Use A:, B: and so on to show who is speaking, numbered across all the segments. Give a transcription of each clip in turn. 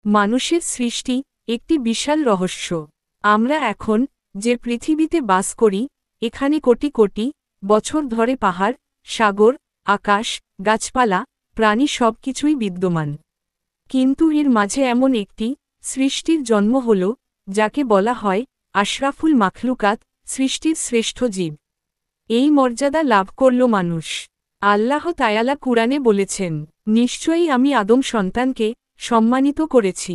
A: মানুষের সৃষ্টি একটি বিশাল রহস্য। আমরা এখন যে পৃথিবীতে বাস করি, এখানে কোটি কোটি বছর ধরে পাহাড়, সাগর, আকাশ, গাছপালা, প্রাণী সবকিছুই বিদ্যমান। কিন্তু এর মাঝে এমন একটি সৃষ্টির জন্ম হল, যাকে বলা হয় আশরাফুল মাখলুকাত, সৃষ্টির শ্রেষ্ঠ জীব। এই মর্যাদা লাভ করল মানুষ। আল্লাহ তায়ালা কুরআনে বলেছেন, নিশ্চয়ই আমি আদম সন্তানকে সম্মানিত করেছি,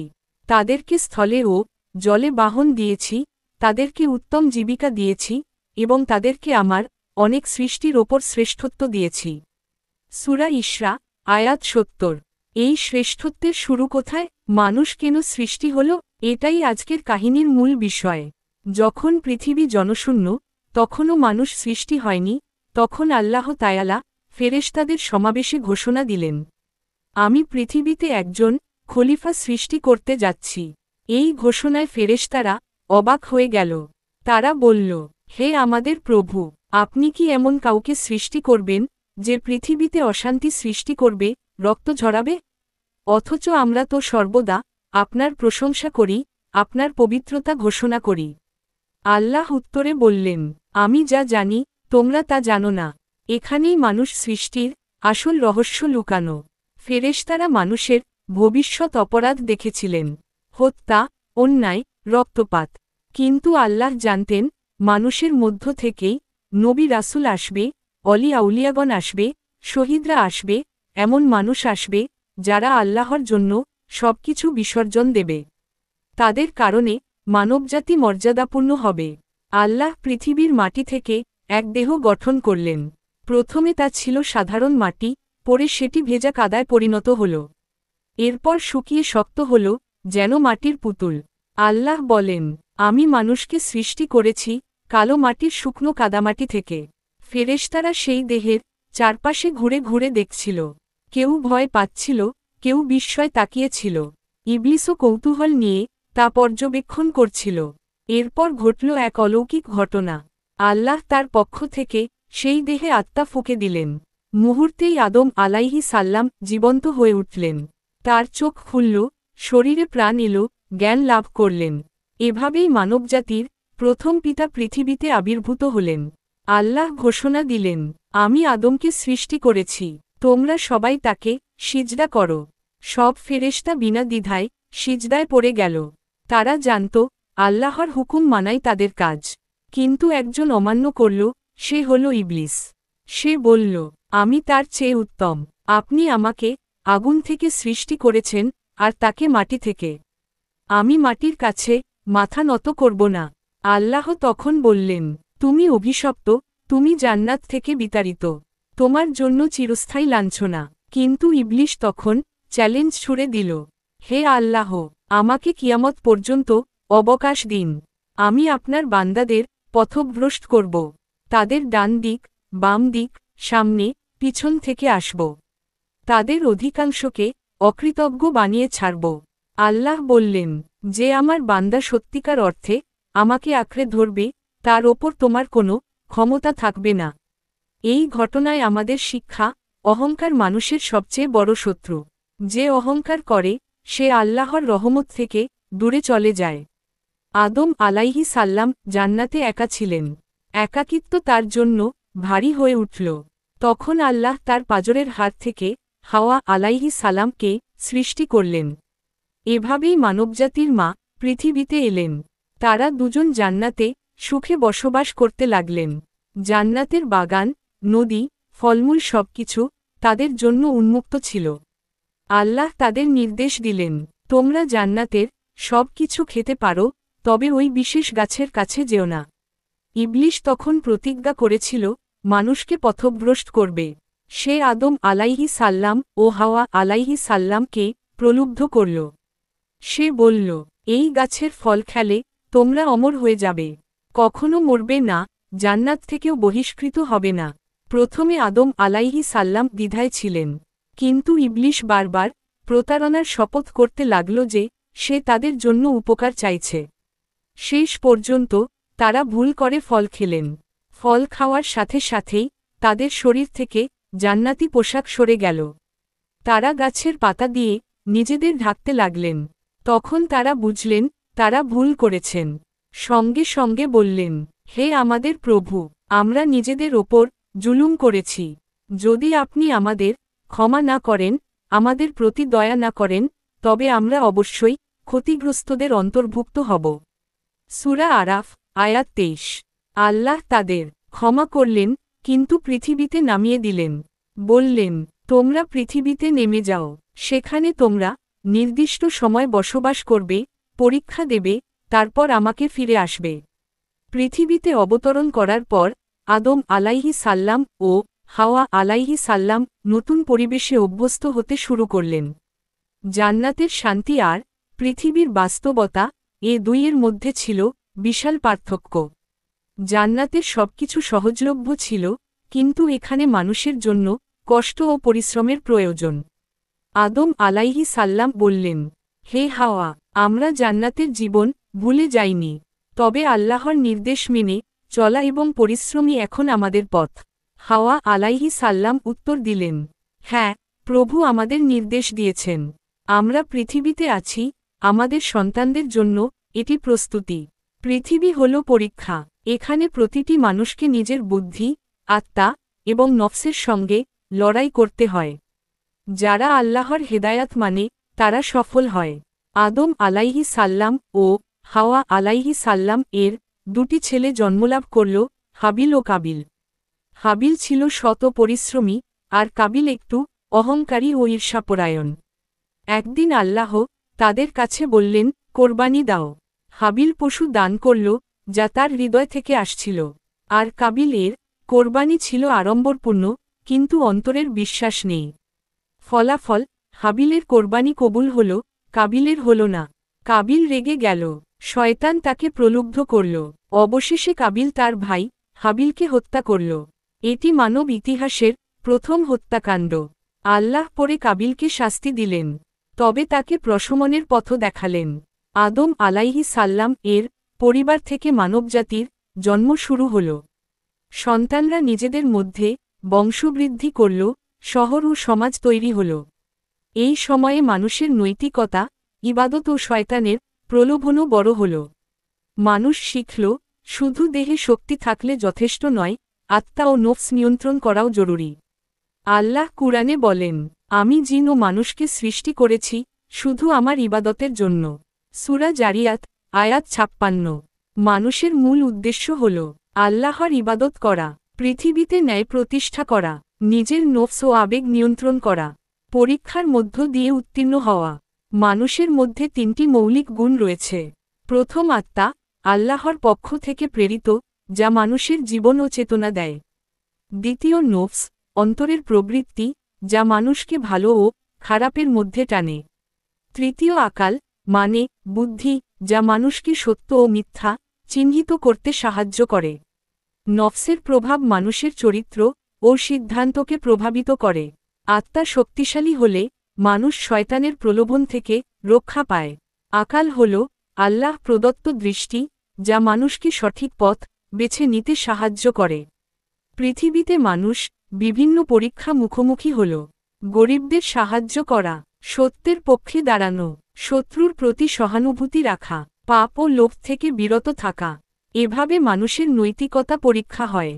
A: তাদেরকে স্থলে ও জলে বাহন দিয়েছি, তাদেরকে উত্তম জীবিকা দিয়েছি এবং তাদেরকে আমার অনেক সৃষ্টির ওপর শ্রেষ্ঠত্ব দিয়েছি। সূরা ইসরা, আয়াত ৭০। এই শ্রেষ্ঠত্বের শুরু কোথায়? মানুষ কেন সৃষ্টি হল, এটাই আজকের কাহিনীর মূল বিষয়। যখন পৃথিবী জনশূন্য, তখনও মানুষ সৃষ্টি হয়নি, তখন আল্লাহ তায়ালা ফেরেশতাদের সমাবেশে ঘোষণা দিলেন, আমি পৃথিবীতে একজন খলিফা সৃষ্টি করতে যাচ্ছি। এই ঘোষণায় ফেরেশতারা অবাক হয়ে গেল। তারা বলল, হে আমাদের প্রভু, আপনি কি এমন কাউকে সৃষ্টি করবেন যে পৃথিবীতে অশান্তি সৃষ্টি করবে, রক্ত ঝরাবে? অথচ আমরা তো সর্বদা আপনার প্রশংসা করি, আপনার পবিত্রতা ঘোষণা করি। আল্লাহ উত্তরে বললেন, আমি যা জানি তোমরা তা জানো না। এখানেই মানুষ সৃষ্টির আসল রহস্য লুকানো। ফেরেশতারা মানুষের ভবিষ্যৎ অপরাধ দেখেছিলেন, হত্যা, অন্যায়, রক্তপাত। কিন্তু আল্লাহ জানতেন, মানুষের মধ্য থেকেই নবী রাসূল আসবে, অলি আউলিয়াগণ আসবে, শহীদরা আসবে, এমন মানুষ আসবে যারা আল্লাহর জন্য সবকিছু বিসর্জন দেবে। তাদের কারণে মানবজাতি মর্যাদাপূর্ণ হবে। আল্লাহ পৃথিবীর মাটি থেকে এক দেহ গঠন করলেন। প্রথমে তা ছিল সাধারণ মাটি, পরে সেটি ভেজা কাদায় পরিণত হল। এরপর শুকিয়ে শক্ত হল, যেন মাটির পুতুল। আল্লাহ বলেন, আমি মানুষকে সৃষ্টি করেছি কালো মাটির শুকনো কাদামাটি থেকে। ফেরেশতারা সেই দেহের চারপাশে ঘুরে ঘুরে দেখছিল। কেউ ভয় পাচ্ছিল, কেউ বিস্ময় তাকিয়েছিল। ইবলিসও কৌতূহল নিয়ে তা পর্যবেক্ষণ করছিল। এরপর ঘটল এক অলৌকিক ঘটনা। আল্লাহ তার পক্ষ থেকে সেই দেহে আত্মা ফুঁকে দিলেন। মুহূর্তেই আদম আলাইহিস সালাম জীবন্ত হয়ে উঠলেন। তার চোখ খুলল, শরীরে প্রাণ এলো, জ্ঞান লাভ করলেন। এভাবেই মানবজাতির প্রথম পিতা পৃথিবীতে আবির্ভূত হলেন। আল্লাহ ঘোষণা দিলেন, আমি আদমকে সৃষ্টি করেছি, তোমরা সবাই তাকে সিজদা করো। সব ফেরেশতা বিনা দ্বিধায় সিজদায় পড়ে গেল। তারা জানত, আল্লাহর হুকুম মানাই তাদের কাজ। কিন্তু একজন অমান্য করল, সে হল ইবলিস। সে বলল, আমি তার চেয়ে উত্তম। আপনি আমাকে আগুন থেকে সৃষ্টি করেছেন, আর তাকে মাটি থেকে। আমি মাটির কাছে মাথা নত করব না। আল্লাহ তখন বললেন, তুমি অভিশপ্ত, তুমি জান্নাত থেকে বিতাড়িত, তোমার জন্য চিরস্থায়ী লাঞ্ছনা। কিন্তু ইবলিস তখন চ্যালেঞ্জ ছুড়ে দিল, হে আল্লাহ, আমাকে কিয়ামত পর্যন্ত অবকাশ দিন। আমি আপনার বান্দাদের পথভ্রষ্ট করব। তাদের ডান দিক, বাম দিক, সামনে, পিছন থেকে আসব। তাদের অধিকাংশকে অকৃতজ্ঞ বানিয়ে ছাড়ব। আল্লাহ বললেন, যে আমার বান্দা সত্যিকার অর্থে আমাকে আঁকড়ে ধরবে, তার ওপর তোমার কোনো ক্ষমতা থাকবে না। এই ঘটনায় আমাদের শিক্ষা, অহংকার মানুষের সবচেয়ে বড় শত্রু। যে অহংকার করে, সে আল্লাহর রহমত থেকে দূরে চলে যায়। আদম আলাইহিস সালাম জান্নাতে একা ছিলেন। একাকিত্ব তার জন্য ভারী হয়ে উঠল। তখন আল্লাহ তার পাজরের হাত থেকে হাওয়া আলাইহিস সালামকে সৃষ্টি করলেন। এভাবেই মানবজাতির মা পৃথিবীতে এলেন। তারা দুজন জান্নাতে সুখে বসবাস করতে লাগলেন। জান্নাতের বাগান, নদী, ফলমূল সবকিছু তাদের জন্য উন্মুক্ত ছিল। আল্লাহ তাদের নির্দেশ দিলেন, তোমরা জান্নাতের সব কিছু খেতে পারো, তবে ওই বিশেষ গাছের কাছে যেও না। ইবলিস তখন প্রতিজ্ঞা করেছিল, মানুষকে পথভ্রষ্ট করবে। সে আদম আলাইহিস সালাম ও হাওয়া আলাইহিস সালামকে প্রলুব্ধ করল। সে বলল, এই গাছের ফল খেলে তোমরা অমর হয়ে যাবে, কখনো মরবে না, জান্নাত থেকেও বহিষ্কৃত হবে না। প্রথমে আদম আলাইহিস সালাম দ্বিধায় ছিলেন। কিন্তু ইবলিস বারবার প্রতারণার শপথ করতে লাগল যে সে তাদের জন্য উপকার চাইছে। শেষ পর্যন্ত তারা ভুল করে ফল খেলেন। ফল খাওয়ার সাথে সাথেই তাদের শরীর থেকে জান্নাতি পোশাক সরে গেল। তারা গাছের পাতা দিয়ে নিজেদের ঢাকতে লাগলেন। তখন তারা বুঝলেন তারা ভুল করেছেন। সঙ্গে সঙ্গে বললেন, হে আমাদের প্রভু, আমরা নিজেদের ওপর জুলুম করেছি। যদি আপনি আমাদের ক্ষমা না করেন, আমাদের প্রতি দয়া না করেন, তবে আমরা অবশ্যই ক্ষতিগ্রস্তদের অন্তর্ভুক্ত হব। সূরা আরাফ, আয়াত 23। আল্লাহ তাদের ক্ষমা করলেন, কিন্তু পৃথিবীতে নামিয়ে দিলেন। বললেন, তোমরা পৃথিবীতে নেমে যাও, সেখানে তোমরা নির্দিষ্ট সময় বসবাস করবে, পরীক্ষা দেবে, তারপর আমাকে ফিরে আসবে। পৃথিবীতে অবতরণ করার পর আদম আলাইহিস সাল্লাম ও হাওয়া আলাইহিস সাল্লাম নতুন পরিবেশে অভ্যস্ত হতে শুরু করলেন। জান্নাতের শান্তি আর পৃথিবীর বাস্তবতা, এ দুইয়ের মধ্যে ছিল বিশাল পার্থক্য। জান্নাতের সবকিছু সহজলভ্য ছিল, কিন্তু এখানে মানুষের জন্য কষ্ট ও পরিশ্রমের প্রয়োজন। আদম আলাইহিস সাল্লাম বললেন, হে হাওয়া, আমরা জান্নাতের জীবন ভুলে যাইনি, তবে আল্লাহর নির্দেশ মেনে চলা এবং পরিশ্রমী এখন আমাদের পথ। হাওয়া আলাইহিস সাল্লাম উত্তর দিলেন, হ্যাঁ, প্রভু আমাদের নির্দেশ দিয়েছেন। আমরা পৃথিবীতে আছি, আমাদের সন্তানদের জন্য এটি প্রস্তুতি। পৃথিবী হল পরীক্ষা, এখানে প্রতিটি মানুষকে নিজের বুদ্ধি, আত্মা এবং নফসের সঙ্গে লড়াই করতে হয়। যারা আল্লাহর হেদায়াত মানে তারা সফল হয়। আদম আলাইহিস সাল্লাম ও হাওয়া আলাইহিস সাল্লাম এর দুটি ছেলে জন্মলাভ করল, হাবিল ও কাবিল। হাবিল ছিল শত পরিশ্রমী, আর কাবিল একটু অহংকারী ও ঈর্ষাপরায়ণ। একদিন আল্লাহ তাদের কাছে বললেন, কোরবানি দাও। হাবিল পশু দান করল, যা তার হৃদয় থেকে আসছিল, আর কাবিল এর কোরবানি ছিল আড়ম্বরপূর্ণ, কিন্তু অন্তরের বিশ্বাস নেই। ফলাফল, হাবিলের কোরবানি কবুল হল, কাবিলের হল না। কাবিল রেগে গেল, শয়তান তাকে প্রলুব্ধ করল, অবশেষে কাবিল তার ভাই হাবিলকে হত্যা করল। এটি মানব ইতিহাসের প্রথম হত্যাকাণ্ড। আল্লাহ পরে কাবিলকে শাস্তি দিলেন, তবে তাকে প্রশমনের পথ দেখালেন। আদম আলাইহিস সাল্লাম এর পরিবার থেকে মানবজাতির জন্ম শুরু হল। সন্তানরা নিজেদের মধ্যে বংশবৃদ্ধি করল, শহর ও সমাজ তৈরি হল। এই সময়ে মানুষের নৈতিকতা, ইবাদত ও শয়তানের প্রলোভনও বড় হল। মানুষ শিখল, শুধু দেহে শক্তি থাকলে যথেষ্ট নয়, আত্মা ও নফস নিয়ন্ত্রণ করাও জরুরি। আল্লাহ কুরআনে বলেন, আমি জিন ও মানুষকে সৃষ্টি করেছি শুধু আমার ইবাদতের জন্য। সূরা জারিয়াত, আয়াত 56। মানুষের মূল উদ্দেশ্য হল আল্লাহর ইবাদত করা, পৃথিবীতে ন্যায় প্রতিষ্ঠা করা, নিজের নফস ও আবেগ নিয়ন্ত্রণ করা, পরীক্ষার মধ্য দিয়ে উত্তীর্ণ হওয়া। মানুষের মধ্যে তিনটি মৌলিক গুণ রয়েছে। প্রথম আত্মা, আল্লাহর পক্ষ থেকে প্রেরিত, যা মানুষের জীবন ও চেতনা দেয়। দ্বিতীয় নফস, অন্তরের প্রবৃত্তি, যা মানুষকে ভালো ও খারাপের মধ্যে টানে। তৃতীয় আকাল, মানে বুদ্ধি, যা মানুষকে সত্য ও মিথ্যা চিহ্নিত করতে সাহায্য করে। নফসের প্রভাব মানুষের চরিত্র ও সিদ্ধান্তকে প্রভাবিত করে। আত্মা শক্তিশালী হলে মানুষ শয়তানের প্রলোভন থেকে রক্ষা পায়। আকাল হল আল্লাহ প্রদত্ত দৃষ্টি, যা মানুষকে সঠিক পথ বেছে নিতে সাহায্য করে। পৃথিবীতে মানুষ বিভিন্ন পরীক্ষা মুখোমুখি হল। গরিবদের সাহায্য করা, সত্যের পক্ষে দাঁড়ানো, শত্রুর প্রতি সহানুভূতি রাখা, পাপ ও লোভ থেকে বিরত থাকা, এভাবে মানুষের নৈতিকতা পরীক্ষা হয়।